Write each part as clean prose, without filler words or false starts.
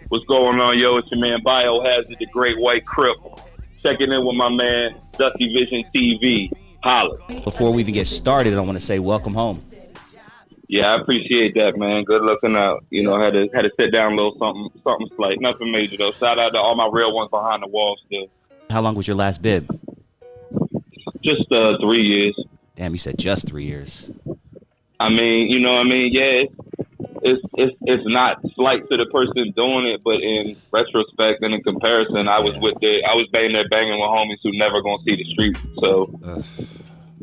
What's going on, yo? It's your man Biohazard, the Great White Crip. Checking in with my man Dusty Vision TV. Holla. Before we even get started, I want to say welcome home. Yeah, I appreciate that, man. Good looking out. You know, I had to sit down a little something slight. Nothing major though. Shout out to all my real ones behind the wall still. How long was your last bid? Just 3 years. Damn, you said just 3 years. I mean, you know what I mean? Yeah, it's not slight to the person doing it, but in retrospect and in comparison, I was banging with homies who never gonna see the street. So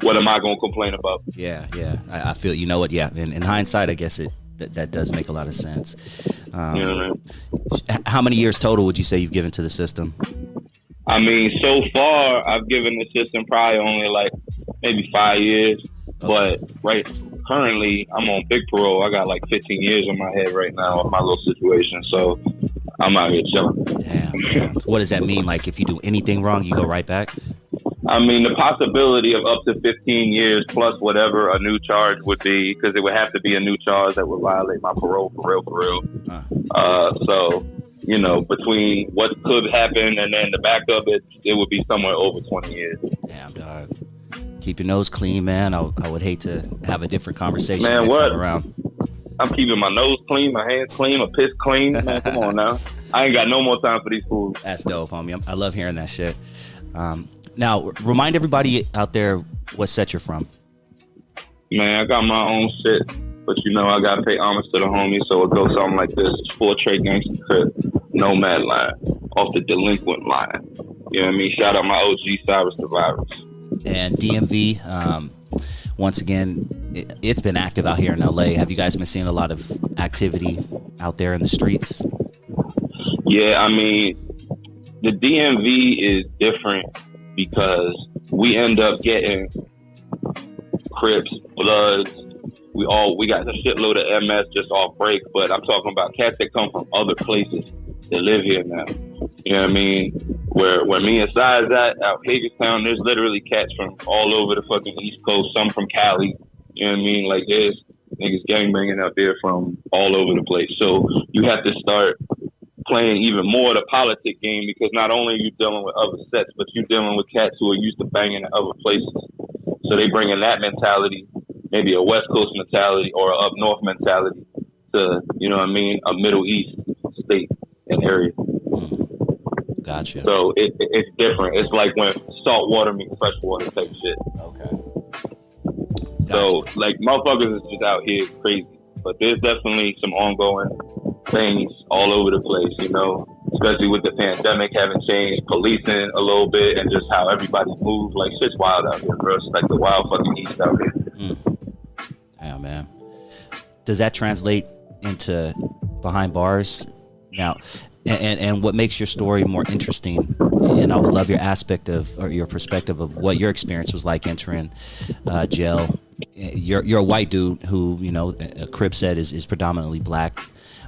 what am I gonna complain about? Yeah. I feel, you know what? Yeah, in hindsight, I guess that does make a lot of sense. You know what I mean? How many years total would you say you've given to the system? I mean, so far I've given the system probably only like maybe 5 years, but currently I'm on big parole. I got like 15 years on my head right now of my little situation, so I'm out here chilling. Damn. What does that mean? Like if you do anything wrong, you go right back? I mean, the possibility of up to 15 years plus whatever a new charge would be, because it would have to be a new charge that would violate my parole for real. So, you know, between what could happen and then the backup, it would be somewhere over 20 years. Damn, dog. Keep your nose clean, man. I would hate to have a different conversation man, next what? time around. I'm keeping my nose clean, my hands clean, my piss clean. Man, come on now. I ain't got no more time for these fools. That's dope, homie. I love hearing that shit. Now, remind everybody out there what set you're from. Man, I got my own shit, but you know I gotta pay homage to the homies, so it goes something like this: it's full trade gangster crip, nomad line, off the delinquent line. You know what I mean? Shout out my OG Cyrus the Virus. And DMV, once again, it's been active out here in LA. Have you guys been seeing a lot of activity out there in the streets? Yeah, I mean, the DMV is different because we end up getting Crips, Bloods. We got a shitload of MS just off break, but I'm talking about cats that come from other places that live here now. You know what I mean? Where me and Si's at, out Hagerstown, there's literally cats from all over the fucking East Coast, some from Cali. You know what I mean? Like there's niggas gangbanging out there from all over the place. So you have to start playing even more the politic game, because not only are you dealing with other sets, but you're dealing with cats who are used to banging in other places. So they bring in that mentality, maybe a West Coast mentality or an up North mentality to, you know what I mean, a Middle East state and area. Gotcha. So it's different. It's like when salt water meets fresh water type shit. Okay. Gotcha. So like motherfuckers is just out here crazy, but there's definitely some ongoing things all over the place, you know, especially with the pandemic having changed policing a little bit and just how everybody moves. Like shit's wild out here, bro. It's like the wild fucking East out here. Yeah, man. Does that translate into behind bars now? And what makes your story more interesting, and I would love your aspect of, or your perspective of what your experience was like entering jail. You're a white dude who, you know, a Crip said is predominantly black,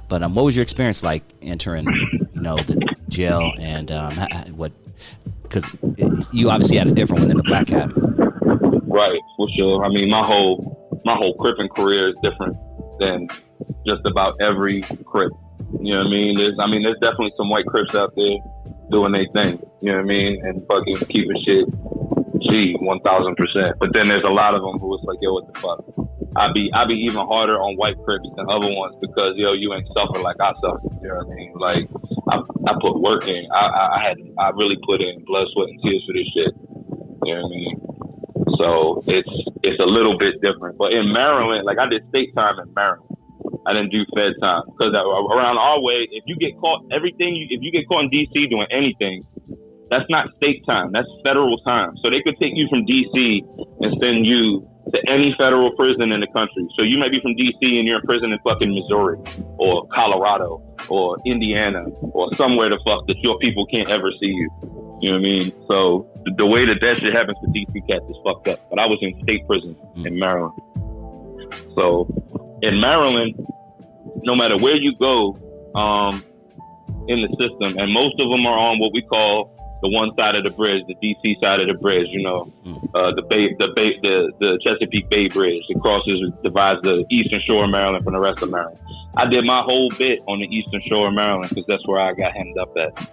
but what was your experience like entering, you know, the jail, and because you obviously had a different one than the black cat. Right, for sure. I mean, my whole Cripping career is different than just about every Crip. You know what I mean? There's definitely some white Crips out there doing their thing. You know what I mean? And fucking keeping shit G 1000%. But then there's a lot of them who it's like, yo, what the fuck? I be even harder on white Crips than other ones because yo, you ain't suffer like I suffered. You know what I mean? Like I put work in. I really put in blood, sweat, and tears for this shit. You know what I mean? So it's a little bit different. But in Maryland, like I did state time in Maryland. I didn't do Fed time because around our way, if you get caught, if you get caught in DC doing anything, that's not state time. That's federal time. So they could take you from DC and send you to any federal prison in the country. So you might be from DC and you're in prison in fucking Missouri or Colorado or Indiana or somewhere the fuck that your people can't ever see you. You know what I mean? So the way that shit happens to DC cats is fucked up. But I was in state prison in Maryland. So in Maryland, no matter where you go in the system, and most of them are on what we call the one side of the bridge, the DC side of the bridge, you know, the Chesapeake Bay Bridge. It divides the eastern shore of Maryland from the rest of Maryland. I did my whole bit on the Eastern Shore of Maryland because that's where I got hemmed up at.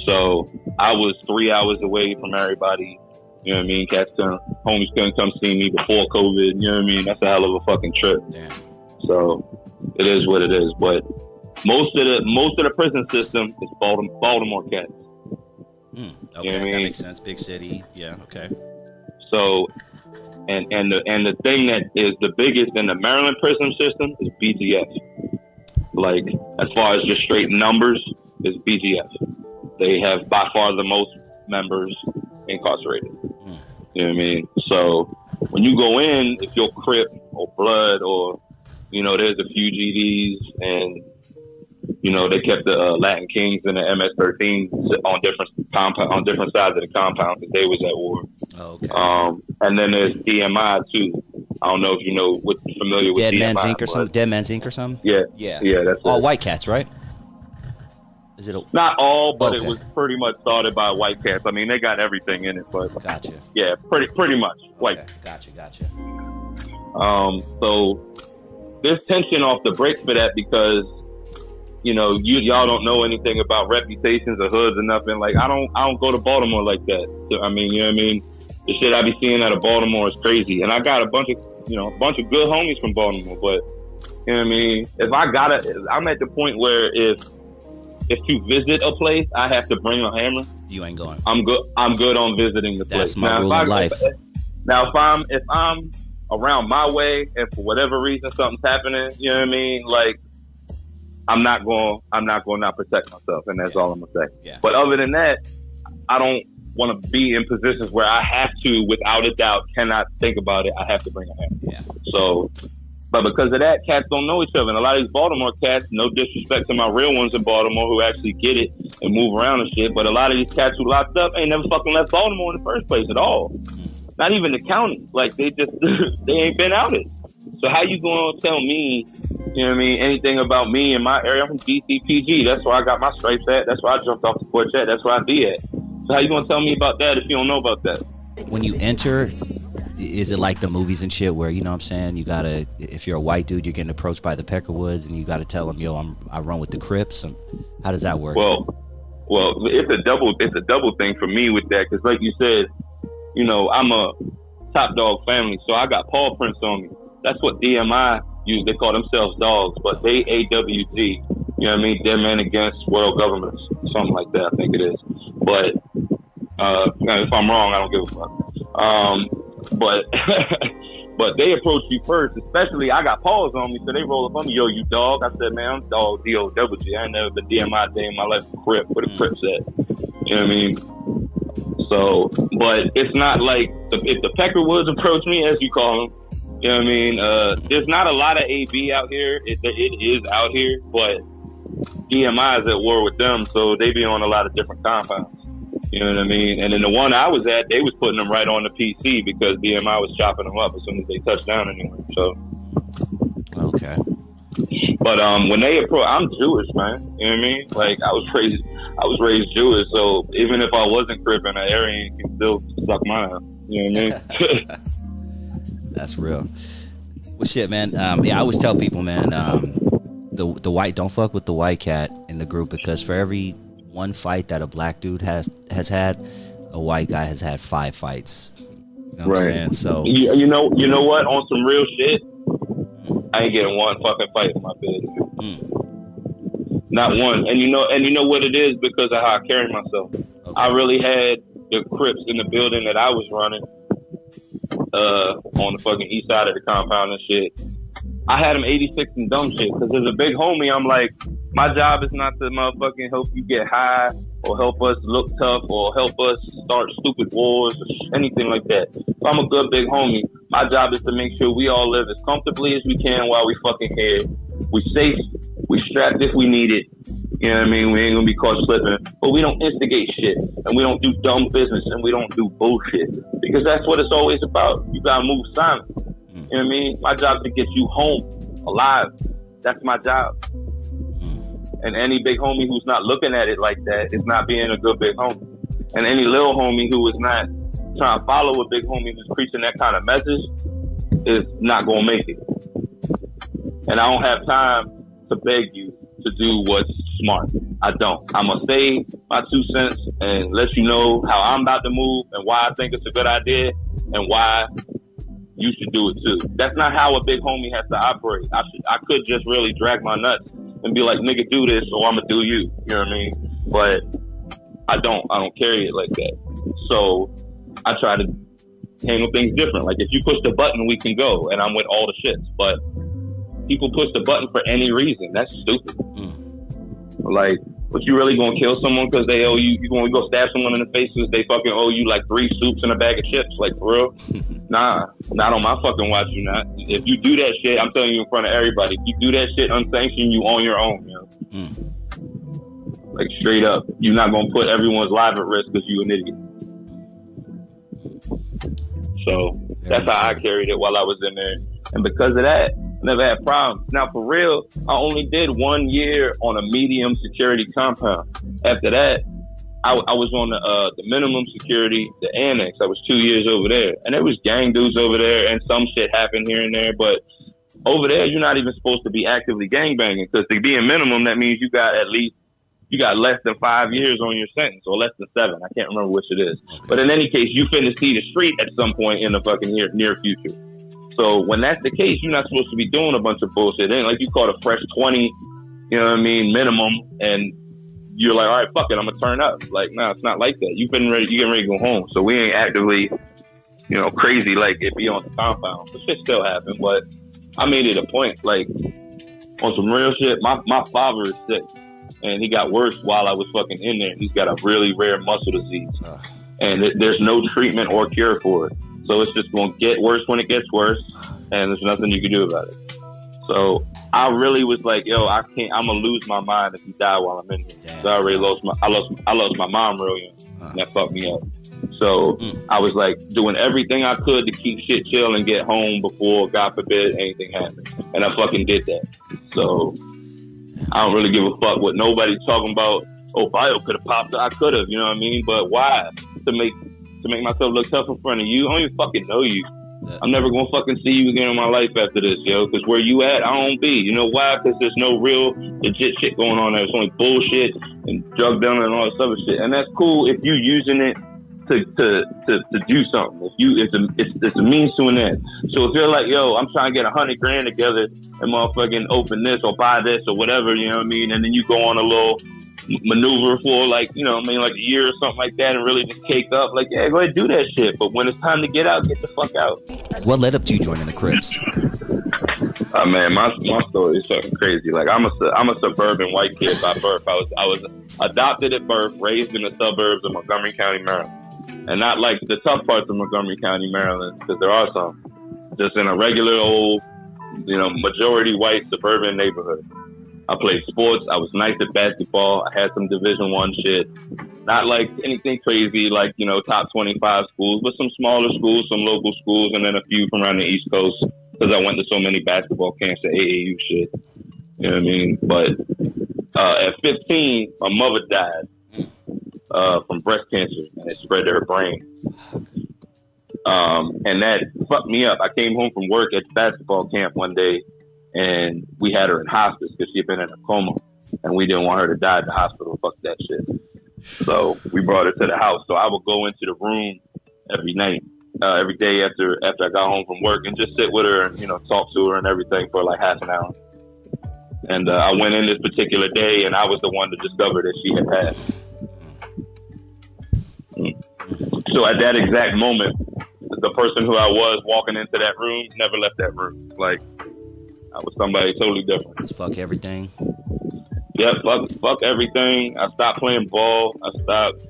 So I was 3 hours away from everybody. You know what I mean? Homies couldn't come see me before COVID. You know what I mean? That's a hell of a fucking trip. Damn. So it is what it is. But most of the prison system is Baltimore cats. Okay, you know what I mean? That makes sense. Big city. Yeah. Okay. So, and the thing that is the biggest in the Maryland prison system is BGF. Like, as far as just straight numbers, is BGF. They have by far the most members incarcerated. You know what I mean? So when you go in, if you're Crip or Blood or, you know, there's a few GDs and, you know, they kept the Latin Kings and the MS-13 on different sides of the compound because they was at war. Oh, okay. And then there's DMI too. I don't know if you know familiar with Dead DMI. Man's Inc. or something. Dead Man's Inc. or something. Yeah. That's all it. white cats, right? Is it not all, but okay. It was pretty much started by white cats. I mean, they got everything in it, but gotcha. Yeah, pretty much white. Okay. Gotcha. So there's tension off the break for that because, you know, y'all don't know anything about reputations or hoods or nothing. Like I don't go to Baltimore like that. I mean, you know what I mean? The shit I be seeing out of Baltimore is crazy, and I got a bunch of good homies from Baltimore. But you know what I mean? I'm at the point where if to visit a place, I have to bring a hammer. You ain't going. I'm good on visiting the place. That's my rule of life. Now, if I'm around my way and for whatever reason something's happening, you know what I mean? Like, I'm not going to not protect myself, and that's all I'm gonna say. Yeah. But other than that, I don't want to be in positions where I have to, without a doubt, cannot think about it. I have to bring a hammer. Yeah. So. But because of that, cats don't know each other. And a lot of these Baltimore cats, no disrespect to my real ones in Baltimore who actually get it and move around and shit, but a lot of these cats who locked up ain't never fucking left Baltimore in the first place at all. Not even the county. Like, they just, they ain't been out it. So how you going to tell me, you know what I mean, anything about me in my area? I'm from DCPG. That's where I got my stripes at. That's where I jumped off the porch at. That's where I be at. So how you going to tell me about that if you don't know about that? When you enter, is it like the movies and shit where, you know what I'm saying, you gotta, if you're a white dude, you're getting approached by the Peckerwoods and you gotta tell them, yo, I run with the Crips? And how does that work? Well, it's a double thing for me with that, because like you said, you know, I'm a top dog family, so I got paw prints on me. That's what DMI use. They call themselves dogs, but they AWG. You know what I mean? Dead Men Against World Governments, something like that, I think it is. But if I'm wrong, I don't give a fuck. But they approach you first, especially I got paws on me, so they roll up on me, yo, you dog. I said, man, I'm dog, D-O-W-G. I ain't never been DMI day in my life. Crip, where the Crips at? You know what I mean? So, but it's not like, if the Peckerwoods approach me, as you call them, you know what I mean? There's not a lot of AB out here. It is out here, but DMI is at war with them, so they be on a lot of different compounds. You know what I mean? And then the one I was at, they was putting them right on the PC because DMI was chopping them up as soon as they touched down anyway. So, okay. But when they approach, I'm Jewish, man. You know what I mean? Like I was raised Jewish, so even if I wasn't Crippin', an Aryan can still suck mine out. You know what I mean? That's real. Well, shit, man. Yeah, I always tell people, man, the white, don't fuck with the white cat in the group, because for every one fight that a black dude has had, a white guy has had 5 fights. You know what I'm saying? So you know what? On some real shit, I ain't getting one fucking fight in my business. Not one. And you know what it is, because of how I carry myself. Okay. I really had the Crips in the building that I was running on the fucking east side of the compound and shit. I had him 86 and dumb shit, because as a big homie, I'm like, my job is not to motherfucking help you get high or help us look tough or help us start stupid wars or anything like that. If I'm a good big homie, my job is to make sure we all live as comfortably as we can while we fucking here. We safe, we strapped if we need it. You know what I mean? We ain't gonna be caught slipping. But we don't instigate shit, and we don't do dumb business, and we don't do bullshit, because that's what it's always about. You gotta move silent. You know what I mean? My job is to get you home alive. That's my job. And any big homie who's not looking at it like that is not being a good big homie. And any little homie who is not trying to follow a big homie who's preaching that kind of message is not going to make it. And I don't have time to beg you to do what's smart. I don't. I'm gonna say my 2 cents and let you know how I'm about to move and why I think it's a good idea and why you should do it too. That's not how a big homie has to operate. I could just really drag my nuts and be like, nigga, do this, or I'm gonna do you. You know what I mean? But I don't carry it like that. So I try to handle things different. Like, if you push the button, we can go, and I'm with all the shits. But people push the button for any reason. That's stupid. Like, but you really gonna kill someone because they owe you? You gonna go stab someone in the face because they fucking owe you like 3 soups and a bag of chips? Like, for real? Nah, not on my fucking watch. You not. If you do that shit, I'm telling you in front of everybody. If you do that shit unsanctioned, you on your own, yo. Like, straight up, you're not gonna put everyone's life at risk because you an idiot. So that's how I carried it while I was in there, and because of that, I never had problems. Now, for real, I only did 1 year on a medium security compound. After that, I was on the minimum security, the annex. I was 2 years over there, and there was gang dudes over there, and some shit happened here and there. But over there, you're not even supposed to be actively gang banging, because to be a minimum, that means you got less than 5 years on your sentence, or less than 7. I can't remember which it is. But in any case, you finna see the street at some point in the fucking near future. So when that's the case, you're not supposed to be doing a bunch of bullshit. It ain't like you caught a fresh 20, you know what I mean, minimum, and you're like, all right, fuck it, I'm gonna turn up. Like, no, it's not like that. You getting ready to go home. So we ain't actively, crazy like it be on the compound. But shit still happen. But I made it a point, like, on some real shit. My father is sick, and he got worse while I was fucking in there. He's got a really rare muscle disease, and there's no treatment or cure for it. So it's just going to get worse when it gets worse, and there's nothing you can do about it. So I really was like, yo, I'm going to lose my mind if he die while I'm in here. So I already lost my mom real young, and that fucked me up. So I was like doing everything I could to keep shit chill and get home before, God forbid, anything happened. And I fucking did that. So I don't really give a fuck what nobody's talking about. Oh, Bio could have popped up. I could have, you know what I mean? But why? To make myself look tough in front of you? I don't even fucking know you. I'm never gonna fucking see you again in my life after this, yo. Because where you at, I don't be. You know why? Because there's no real legit shit going on there. It's only bullshit and drug dealing and all this other shit. And that's cool if you using it to do something. It's a means to an end. So if you're like, yo, I'm trying to get $100,000 together and motherfucking open this or buy this or whatever, you know what I mean? And then you go on a little maneuver for like, you know what I mean, like a year or something like that, and really just cake up, like, yeah, go ahead do that shit. But when it's time to get out, get the fuck out. What led up to you joining the Crips? Man, my story is something crazy. Like, I'm a suburban white kid by birth. I was adopted at birth, raised in the suburbs of Montgomery County, Maryland. And not like the tough parts of Montgomery County, Maryland, because there are some. Just in a regular old, majority white suburban neighborhood. I played sports. I was nice at basketball. I had some Division I shit. Not like anything crazy, like, top 25 schools, but some smaller schools, some local schools, and then a few from around the East Coast, because I went to so many basketball camps at AAU shit. You know what I mean? But at 15, my mother died from breast cancer, and it spread to her brain. And that fucked me up. I came home from work at the basketball camp one day, and we had her in hospice because she had been in a coma, and we didn't want her to die at the hospital. Fuck that shit. So we brought her to the house. So I would go into the room every night, every day after I got home from work, and just sit with her and, talk to her and everything for like half an hour. And I went in this particular day, and I was the one to discover that she had. So at that exact moment, the person who I was walking into that room never left that room. Like, I was somebody totally different. Just fuck everything. Yeah, fuck everything. I stopped playing ball. I stopped,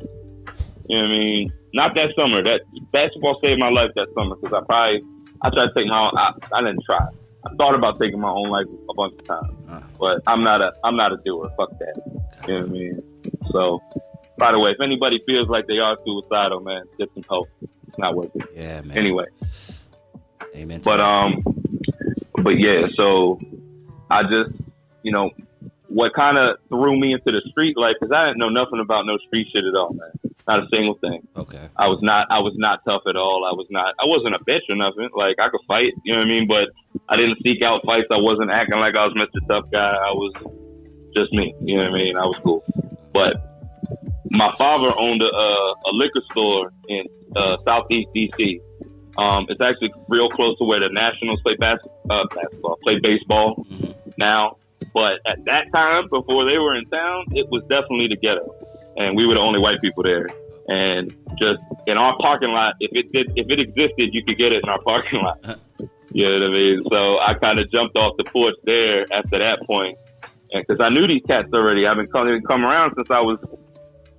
you know what I mean? Not that summer. That basketball saved my life that summer, because I tried to take my own, I didn't try. I thought about taking my own life a bunch of times, but I'm not a doer. Fuck that. You know what I mean? So, by the way, if anybody feels like they are suicidal, man, get some help. It's not worth it. Yeah, man. Anyway. Amen. But yeah, so I just, what kind of threw me into the street life, because I didn't know nothing about no street shit at all, man. Not a single thing. Okay. I was not tough at all. I wasn't a bitch or nothing. Like, I could fight, you know what I mean? But I didn't seek out fights. I wasn't acting like I was Mr. Tough Guy. I was just me, you know what I mean? I was cool. But my father owned a liquor store in Southeast DC. It's actually real close to where the Nationals play baseball now. But at that time, before they were in town, it was definitely the ghetto, and we were the only white people there. And just in our parking lot, if it existed, you could get it in our parking lot. You know what I mean? So I kind of jumped off the porch there after that point, and because I knew these cats already. I've been come around since I was,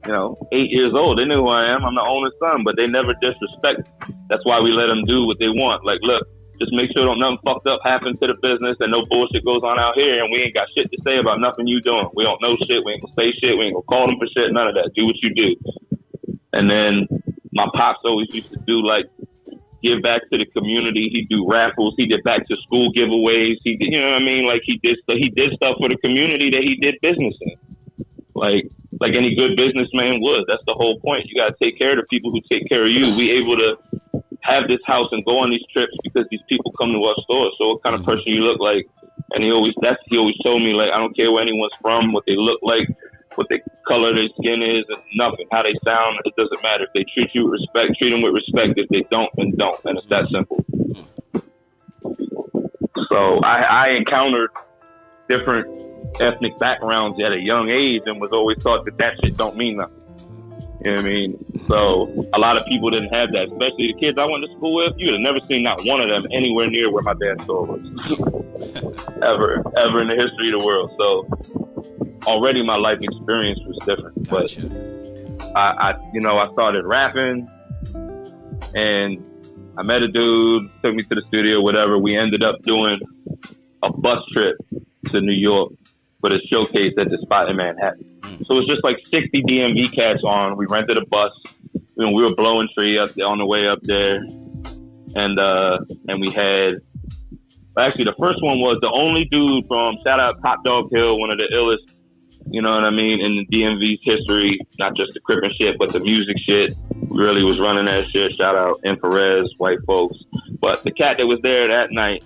8 years old. They knew who I am. I'm the owner's son, but they never disrespect. That's why we let them do what they want. Like, look, just make sure don't nothing fucked up happen to the business and no bullshit goes on out here, and we ain't got shit to say about nothing you doing. We don't know shit. We ain't gonna say shit. We ain't gonna call them for shit. None of that. Do what you do. And then my pops always used to do, like, give back to the community. He'd do raffles. He did back to school giveaways. He did, you know what I mean? Like, he did stuff for the community that he did business in. Like any good businessman would. That's the whole point. You got to take care of the people who take care of you. We able to have this house and go on these trips because these people come to our store. So what kind of person you look like? And he always told me, like, I don't care where anyone's from, what they look like, what the color their skin is, and nothing, how they sound. It doesn't matter. If they treat you with respect, treat them with respect. If they don't, then don't. And it's that simple. So I encountered different ethnic backgrounds at a young age and was always taught that shit don't mean nothing. You know what I mean? So a lot of people didn't have that, especially the kids I went to school with. You would have never seen not one of them anywhere near where my dad's store was. ever in the history of the world. So already my life experience was different. Gotcha. But I started rapping, and I met a dude, took me to the studio, whatever. We ended up doing a bus trip to New York for the showcase at the spot in Manhattan. So it's just like 60 DMV cats on. We rented a bus. We were blowing tree up there on the way up there. And we had, actually the first one was the only dude from, shout out Top Dog Hill, one of the illest, you know what I mean, in the DMV's history, not just the Crip and shit, but the music shit. We really was running that shit. Shout out Infrared, white folks. But the cat that was there that night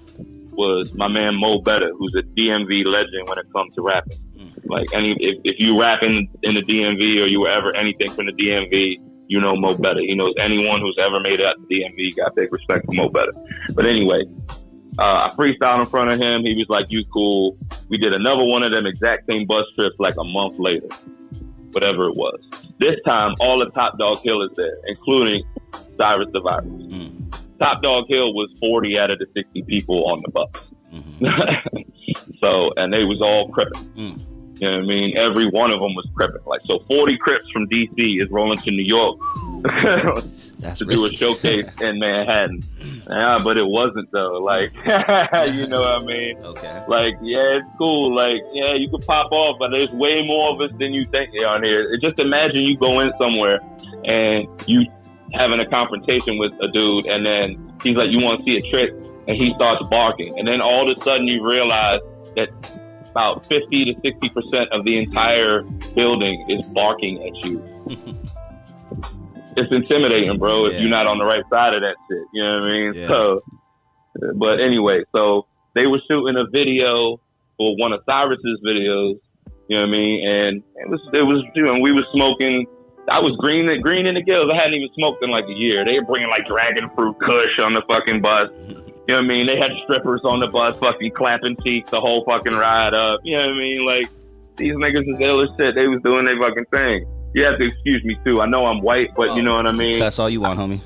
was my man Mo Better, who's a DMV legend when it comes to rapping. Like, if you rap in the DMV or you were ever anything from the DMV, you know Mo Better. He knows anyone who's ever made it out the DMV. Got big respect for Mo Better. But anyway, I freestyled in front of him. He was like, "You cool." We did another one of them exact same bus trips like a month later, whatever it was. This time, all the Top Dog Hill is there, including Cyrus the Virus. Top Dog Hill was 40 out of the 60 people on the bus. So, and they was all Crippin'. You know what I mean? Every one of them was Crippin'. Like, so 40 Crips from DC is rolling to New York to do a showcase in Manhattan. Yeah, but it wasn't though. Like, you know what I mean? Okay. Like, yeah, it's cool. Like, yeah, you could pop off, but there's way more of us than you think on here. Just imagine you go in somewhere and you having a confrontation with a dude, and then he's like, "You want to see a trick?" And he starts barking, and then all of a sudden you realize that about 50 to 60% of the entire building is barking at you. It's intimidating, bro, if you're not on the right side of that shit. You know what I mean? Yeah. So, but anyway, so they were shooting a video for one of Cyrus's videos. You know what I mean? And it was we were smoking. I was green in the gills. I hadn't even smoked in like a year. They were bringing like dragon fruit kush on the fucking bus. You know what I mean? They had strippers on the bus fucking clapping cheeks the whole fucking ride up. You know what I mean? Like, these niggas is ill as shit. They was doing their fucking thing. You have to excuse me too. I know I'm white, but you know what I mean? That's all you want, homie.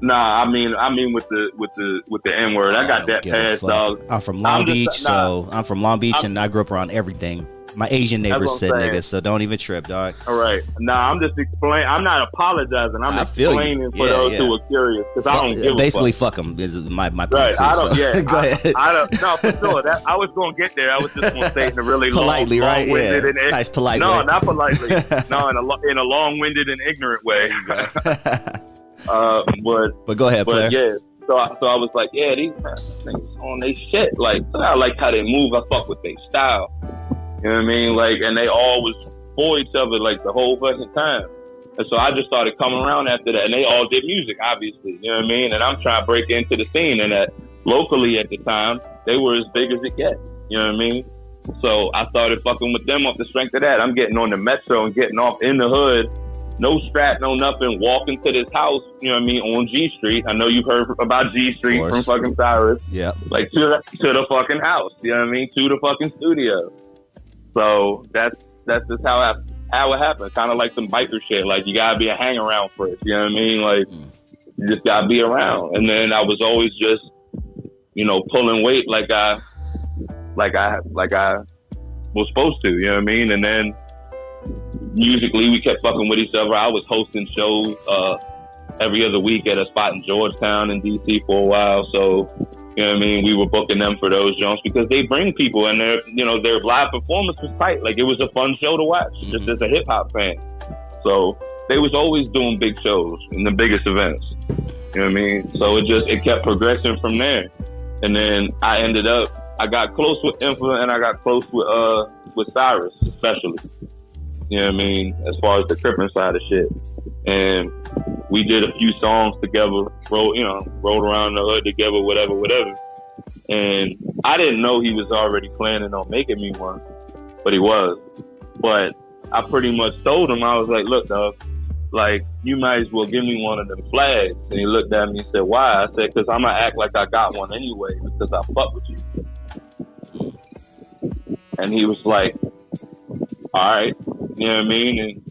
Nah, I mean with the N word. I got that pass, dog. I'm from Long Beach, I'm from Long Beach, and I grew up around everything. My Asian neighbors said niggas, so don't even trip, dog. All right. Nah, I'm just explaining. I'm not apologizing. I'm explaining for those who are curious, because I don't give a fuck. Basically, fuck them is my point, right. Too, I don't, so. Yeah. Go ahead. I don't, no, for sure. I was going to get there. I was just going to say it in a really politely, long, right? Yeah. Nice, polite way. No, not politely. No, in a long-winded and ignorant way. But go ahead, player. Yeah. So I was like, yeah, these niggas on they shit. Like, I like how they move. I fuck with their style. You know what I mean? Like, and they all was for each other like the whole fucking time. And so I just started coming around after that. And they all did music, obviously. You know what I mean? And I'm trying to break into the scene. And that locally at the time, they were as big as it gets. You know what I mean? So I started fucking with them off the strength of that. I'm getting on the metro and getting off in the hood. No strap, no nothing. Walking to this house, you know what I mean, on G Street. I know you've heard about G Street from fucking Cyrus. Yeah. Like to the fucking house. You know what I mean? To the fucking studio. So that's just how it happened. Kind of like some biker shit. Like you gotta be a hang around first. You know what I mean? Like you just gotta be around. And then I was always just, you know, pulling weight like I was supposed to. You know what I mean? And then musically, we kept fucking with each other. I was hosting shows every other week at a spot in Georgetown in DC for a while. So, you know what I mean? We were booking them for those joints because they bring people, and their live performance was tight. Like, it was a fun show to watch, just as a hip hop fan. So they was always doing big shows and the biggest events. You know what I mean? So it kept progressing from there. And then I got close with Infla, and I got close with Cyrus, especially. You know what I mean? As far as the Crippin' side of shit. And we did a few songs together, rolled around the hood together, whatever. And I didn't know he was already planning on making me one, but he was. But I pretty much told him, I was like, look, dog, like, you might as well give me one of them flags. And he looked at me and said, why? I said, because I'm going to act like I got one anyway, because I fuck with you. And he was like, all right. You know what I mean? And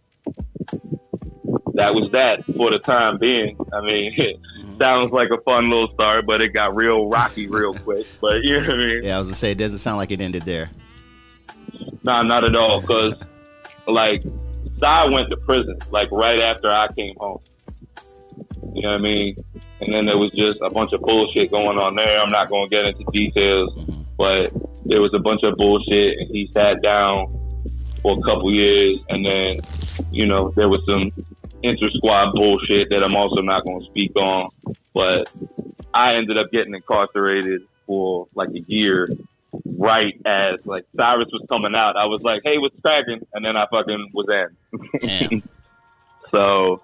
that was that for the time being. I mean, it sounds like a fun little start, but it got real rocky real quick. But you know what I mean? Yeah, I was going to say, it doesn't sound like it ended there. Nah, not at all. Because, like, Cy went to prison, like, right after I came home. You know what I mean? And then there was just a bunch of bullshit going on there. I'm not going to get into details, but there was a bunch of bullshit, and he sat down for a couple years, and then, you know, there was some inter-squad bullshit that I'm also not going to speak on, but I ended up getting incarcerated for like a year right as like Cyrus was coming out. I was like, hey, what's cracking? And then I fucking was in. So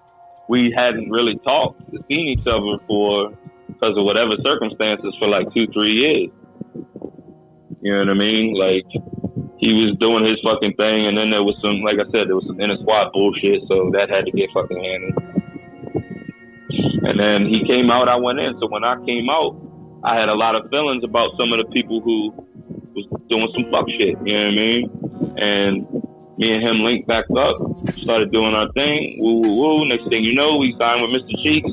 we hadn't really talked, seen each other because of whatever circumstances for like 2-3 years. You know what I mean? Like, he was doing his fucking thing, and then there was some, like I said, there was some inner squad bullshit, so that had to get fucking handled. And then he came out, I went in. So when I came out, I had a lot of feelings about some of the people who was doing some fuck shit, you know what I mean? And me and him linked back up, started doing our thing, woo. Next thing you know, we signed with Mr. Cheeks,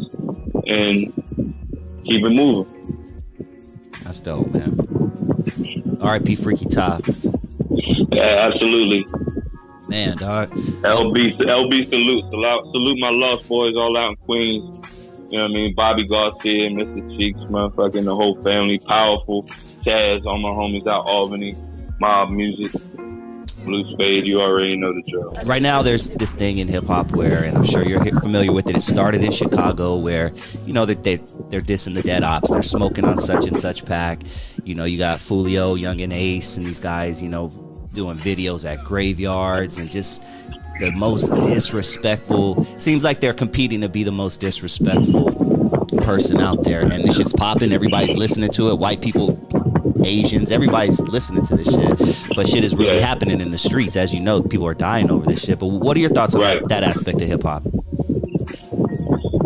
and keep it moving. That's dope, man. R.I.P. Freaky Top. Yeah, absolutely. Man, dog. LB salute my Lost Boys all out in Queens. You know what I mean? Bobby Garcia, Mr. Cheeks, motherfucking the whole family, powerful. Chaz, all my homies out Albany, Mob Music, Blue Spade, you already know the drill. Right now there's this thing in hip hop where, and I'm sure you're familiar with it, it started in Chicago where, you know, they're dissing the Dead Ops, they're smoking on such and such pack. You know, you got Fulio, Young and Ace, and these guys, you know, doing videos at graveyards and just the most disrespectful. Seems like they're competing to be the most disrespectful person out there, and this shit's popping. Everybody's listening to it. White people, Asians, everybody's listening to this shit. But shit is really happening in the streets, as you know. People are dying over this shit. But what are your thoughts on that aspect of hip hop?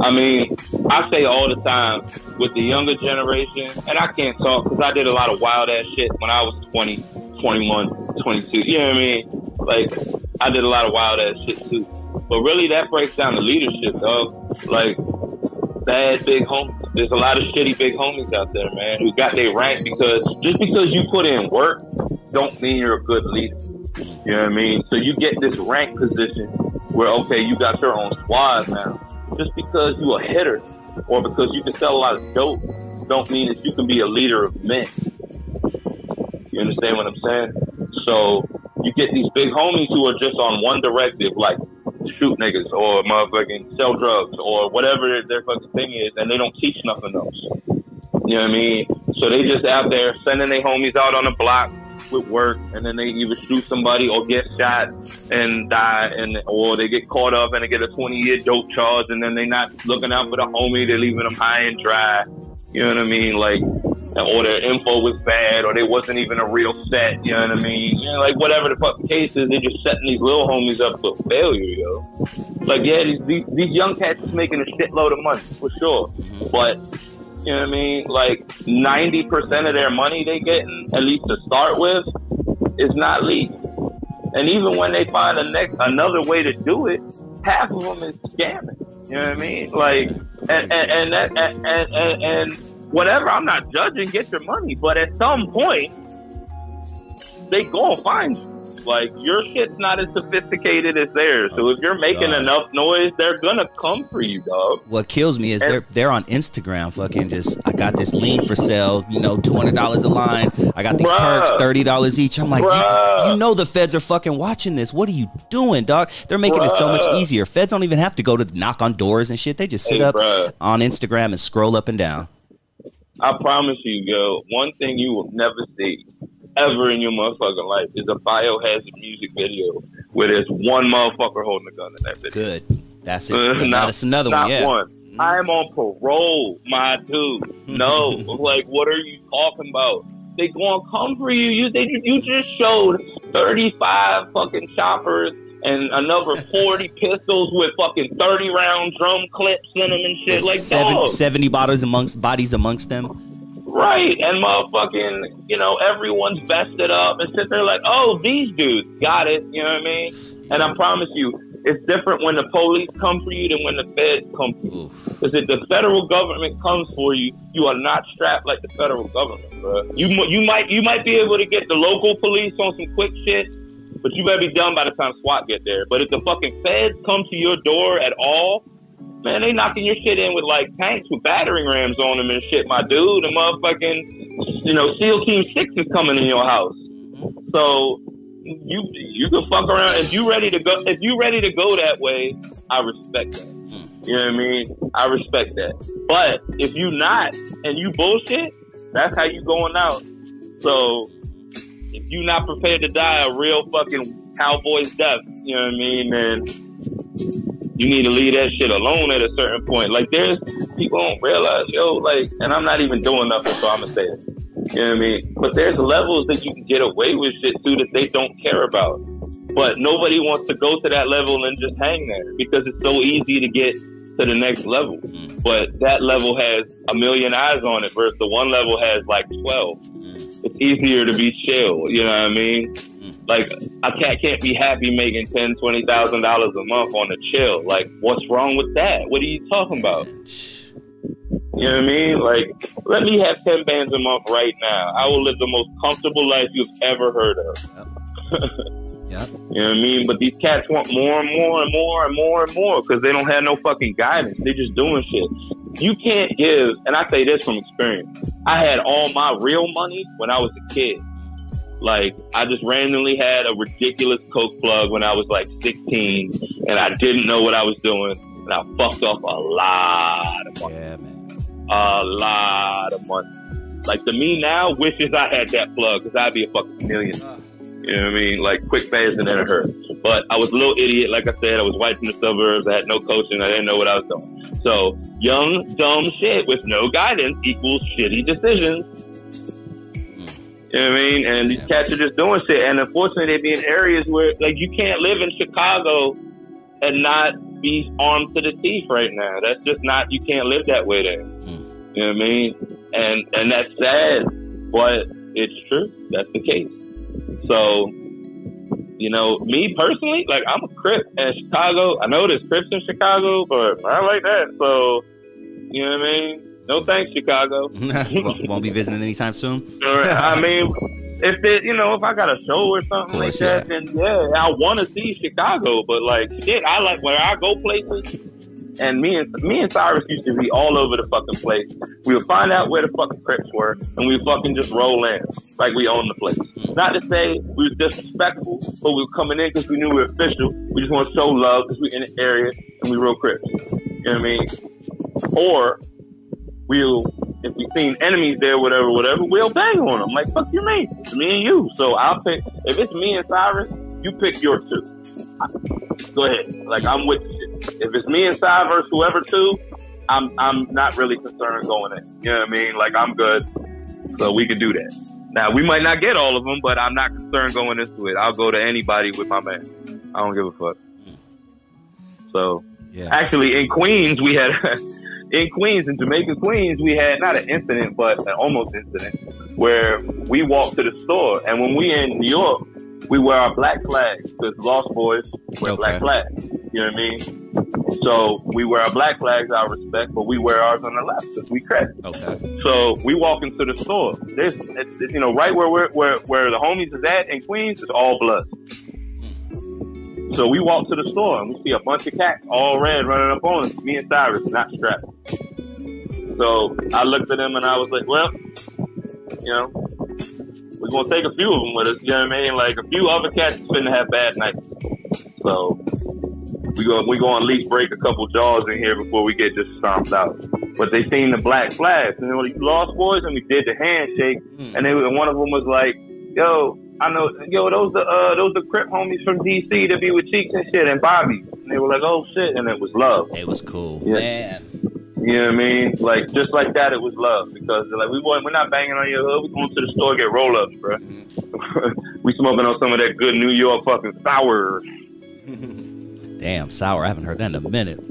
I mean, I say all the time with the younger generation, and I can't talk because I did a lot of wild ass shit when I was 20, 21, 22. You know what I mean? Like, I did a lot of wild ass shit too. But really, that breaks down to leadership, dog. Like, bad big homies. There's a lot of shitty big homies out there, man, who got their rank because just because you put in work don't mean you're a good leader. You know what I mean? So you get this rank position where, okay, you got your own squad now. Just because you a hitter or because you can sell a lot of dope don't mean that you can be a leader of men. You understand what I'm saying? So you get these big homies who are just on one directive, like shoot niggas or motherfucking sell drugs or whatever their fucking thing is, and they don't teach nothing else. You know what I mean? So they just out there sending their homies out on the block with work, and then they either shoot somebody or get shot, and and die, or they get caught up and they get a 20-year dope charge, and then they not looking out for the homie, they're leaving them high and dry. You know what I mean? Like, or their info was bad, or they wasn't even a real set. You know what I mean? You know, like whatever the fuck the case is, they're just setting these little homies up for failure, yo. Like, yeah, these young cats is making a shitload of money for sure, but you know what I mean? Like 90% of their money they getting, at least to start with, is not legal. And even when they find another way to do it, half of them is scamming. You know what I mean? Like, and whatever. I'm not judging. Get your money, but at some point, they gonna find you. Like, your shit's not as sophisticated as theirs. So if you're making enough noise, they're gonna come for you, dog. What kills me is they're on Instagram fucking just, I got this lean for sale, you know, $200 a line. I got these perks, $30 each. I'm like, you know the feds are fucking watching this. What are you doing, dog? They're making it so much easier. Feds don't even have to go to knock on doors and shit. They just sit up on Instagram and scroll up and down. I promise you, yo, one thing you will never see ever in your motherfucking life is a Biohazard music video where there's one motherfucker holding a gun in that video. Good. That's it. That's another one. Yeah. One. I am on parole, my dude. No. Like, what are you talking about? They gonna come for you. You just showed 35 fucking choppers and another 40 pistols with fucking 30 round drum clips in them and shit. Like, 70 bodies amongst them. Right, and motherfucking, you know, everyone's vested up and sit there like, oh, these dudes got it, you know what I mean? And I promise you, it's different when the police come for you than when the feds come for you. Because if the federal government comes for you, you are not strapped like the federal government, bro. You might be able to get the local police on some quick shit, but you better be done by the time SWAT get there. But if the fucking feds come to your door at all, man, they knocking your shit in with like tanks with battering rams on them and shit, my dude. The motherfucking, you know, SEAL Team 6 is coming in your house. So you can fuck around. If you ready to go that way, I respect that. You know what I mean? I respect that. But if you not and you bullshit, that's how you going out. So if you not prepared to die a real fucking cowboy's death, you know what I mean, man, you need to leave that shit alone at a certain point. Like, there's people don't realize, yo, like, and I'm not even doing nothing, so I'm gonna say it. You know what I mean? But there's levels that you can get away with shit too that they don't care about. But nobody wants to go to that level and just hang there because it's so easy to get to the next level. But that level has a million eyes on it versus the one level has like 12. It's easier to be chill, you know what I mean? Like, I can't be happy making $10,000, $20,000 a month on the chill. Like, what's wrong with that? What are you talking about? You know what I mean? Like, let me have 10 bands a month right now. I will live the most comfortable life you've ever heard of. Yep. You know what I mean? But these cats want more and more and more and more and more because they don't have no fucking guidance. They're just doing shit. You can't give, and I say this from experience, I had all my real money when I was a kid. Like, I just randomly had a ridiculous Coke plug when I was like 16, and I didn't know what I was doing, and I fucked off a lot of money. Yeah, man. A lot of money. Like, to me now, wishes I had that plug, because I'd be a fucking millionaire. You know what I mean? Like, quick, fast, and then it hurt. But I was a little idiot, like I said. I was white in the suburbs. I had no coaching. I didn't know what I was doing. So, young, dumb shit with no guidance equals shitty decisions. You know what I mean? And these cats are just doing shit. And unfortunately, they be in areas where, like, you can't live in Chicago and not be armed to the teeth right now. That's just not, you can't live that way there. You know what I mean? And that's sad, but it's true. That's the case. So, you know, me personally, like, I'm a Crip in Chicago. I know there's Crips in Chicago, but I like that. So, you know what I mean? No thanks, Chicago. Won't be visiting anytime soon. I mean, if it, you know, if I got a show or something like that, then yeah, I want to see Chicago. But like, shit, I like where I go places. And me and Cyrus used to be all over the fucking place. We would find out where the fucking Crips were, and we would fucking just roll in like we owned the place. Not to say we were disrespectful, but we were coming in because we knew we were official. We just want to show love because we're in the area and we real Crips. You know what I mean? Or if we seen enemies there, whatever, we'll bang on them. Like, fuck you mean? It's me and you. So I'll pick, if it's me and Cyrus, you pick your two. go ahead. Like, I'm with you. If it's me and Cy versus whoever too, I'm not really concerned going in. You know what I mean? Like, I'm good. So we can do that. Now, we might not get all of them, but I'm not concerned going into it. I'll go to anybody with my man. I don't give a fuck. So, actually, in Queens, we had... in Jamaica, Queens, we had not an incident, but an almost incident where we walked to the store. And when we in New York, we wear our black flags because Lost Boys wear black flags. You know what I mean? So we wear our black flags out of respect, but we wear ours on the left because we credit. Okay. So we walk into the store. It's, you know, right where the homies is at in Queens, it's all blood. So we walk to the store and we see a bunch of cats, all red, running up on us. Me and Cyrus, not strapped. So I looked at them and I was like, well, you know, we're going to take a few of them with us. You know what I mean? Like, a few other cats is finna have bad nights. So we going to at least break a couple jaws in here before we get just stomped out. But they seen the black flags and they were like, Lost Boys, and we did the handshake. And one of them was like, yo, I know, those the Crip homies from DC that be with Cheeks and shit and Bobby. And they were like, oh shit, and it was love. It was cool, man. You know what I mean? Like, just like that, it was love because like we're not banging on your hood. We going to the store get roll ups, bro. We smoking on some of that good New York fucking sour. Damn, sour. I haven't heard that in a minute.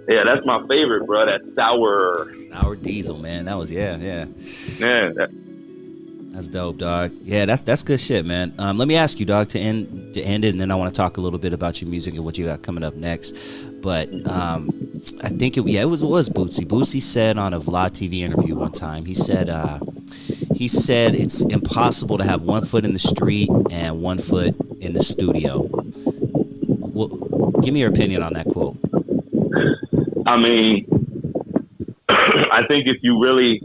Yeah, that's my favorite, bro. That sour diesel, man. That was yeah. That's dope, dog. Yeah, that's good shit, man. Let me ask you, dog, to end it, and then I want to talk a little bit about your music and what you got coming up next. But I think it was Bootsy. Bootsy said on a Vlad TV interview one time, he said it's impossible to have 1 foot in the street and 1 foot in the studio. Well, give me your opinion on that quote. I mean, I think if you really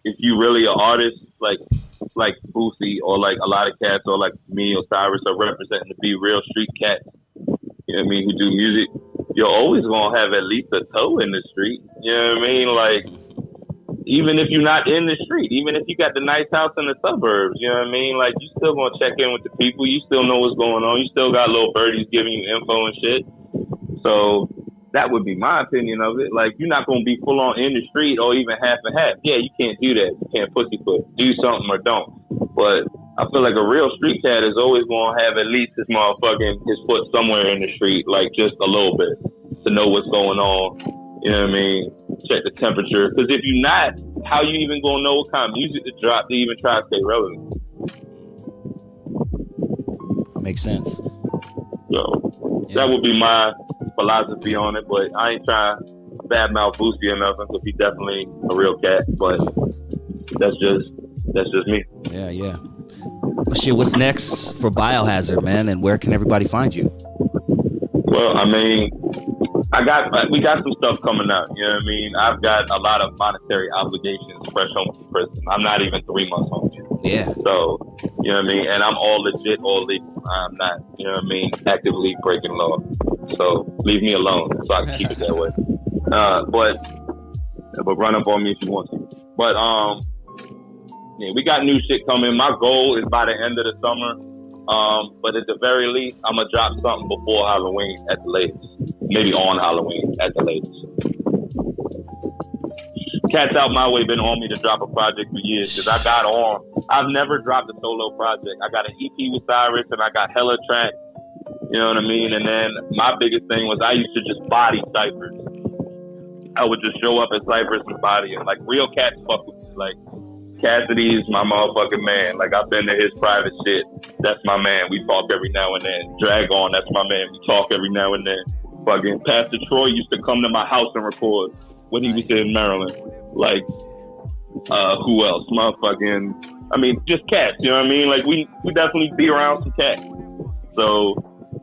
an artist like Boosie or like a lot of cats or like me or Cyrus are representing to be real street cats, you know what I mean, who do music, you're always going to have at least a toe in the street. You know what I mean? Like, even if you're not in the street, even if you got the nice house in the suburbs, you know what I mean? Like, you still going to check in with the people. You still know what's going on. You still got little birdies giving you info and shit. So that would be my opinion of it. Like, you're not going to be full on in the street or even half and half. Yeah, you can't do that. You can't pussyfoot. Do something or don't. But I feel like a real street cat is always going to have at least his foot somewhere in the street, like just a little bit, to know what's going on. You know what I mean? Check the temperature. Because if you're not, how you even going to know what kind of music to drop to even try to stay relevant? Makes sense. So that would be my philosophy on it, but I ain't trying to badmouth Boosie or nothing because he's definitely a real cat, but that's just me. Yeah. Well, shit, what's next for Biohazard, man, and where can everybody find you? Well, I mean, we got some stuff coming out, you know what I mean? I've got a lot of monetary obligations fresh home from prison. I'm not even 3 months home yet. Yeah. So, you know what I mean? And I'm all legit, all legal. I'm not, you know what I mean, actively breaking law. So leave me alone so I can keep it that way. But run up on me if you want to. But yeah, we got new shit coming. My goal is by the end of the summer. But at the very least, I'm gonna drop something before Halloween at the latest. Maybe on Halloween at the latest. Cats out my way been on me to drop a project for years because I've never dropped a solo project. I got an EP with Cyrus and I got hella tracks. You know what I mean? And then my biggest thing was I used to just body ciphers. I would just show up at ciphers and body it. Like, real cats fuck with me. Like, Cassidy's my motherfucking man. Like, I've been to his private shit. That's my man. We talk every now and then. Drag On, that's my man. We talk every now and then. Fucking Pastor Troy used to come to my house and record when he was in Maryland. Like, who else? Motherfucking, I mean, just cats, you know what I mean? Like, we definitely be around some cats. So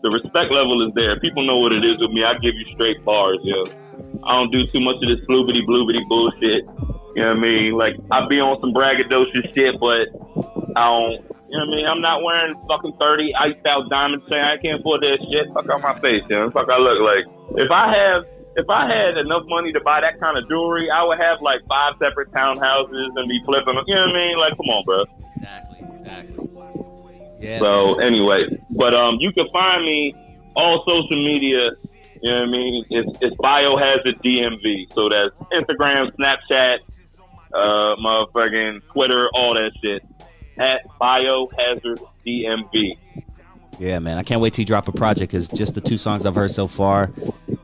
the respect level is there. People know what it is with me. I give you straight bars, yo. I don't do too much of this bloobity bullshit. You know what I mean? Like, I be on some braggadocious shit, but I don't, you know what I mean? I'm not wearing fucking 30 iced out diamonds saying I can't afford that shit. Fuck out my face, you know? Fuck I look like. If I had enough money to buy that kind of jewelry, I would have like 5 separate townhouses and be flipping them. You know what I mean? Like, come on, bro. Exactly. Yeah. So anyway, but you can find me all social media. You know what I mean? It's Biohazard DMV. So that's Instagram, Snapchat, motherfucking Twitter, all that shit. At Biohazard DMV. Yeah, man. I can't wait till you drop a project, because just the 2 songs I've heard so far,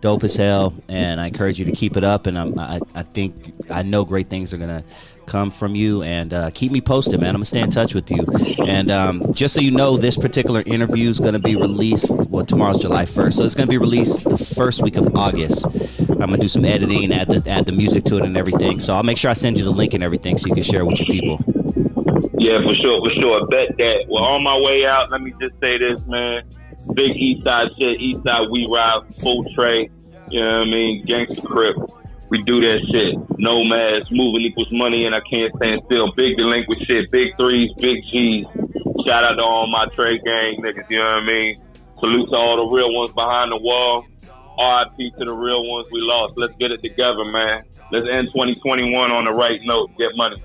dope as hell. And I encourage you to keep it up. And I know great things are going to come from you. And keep me posted, man. I'm going to stay in touch with you. And just so you know, this particular interview is going to be released, well, tomorrow's July 1st. So it's going to be released the first week of August. I'm going to do some editing, add the music to it and everything. So I'll make sure I send you the link and everything so you can share it with your people. Yeah, for sure. Bet that. Well, on my way out, let me just say this, man. Big Eastside shit. Eastside, we ride full tray. You know what I mean? Gangsta Crip. We do that shit. No mask. Moving equals money, and I can't stand still. Big delinquent shit. Big threes, big G's. Shout out to all my trade gang niggas. You know what I mean? Salute to all the real ones behind the wall. RIP to the real ones we lost. Let's get it together, man. Let's end 2021 on the right note. Get money.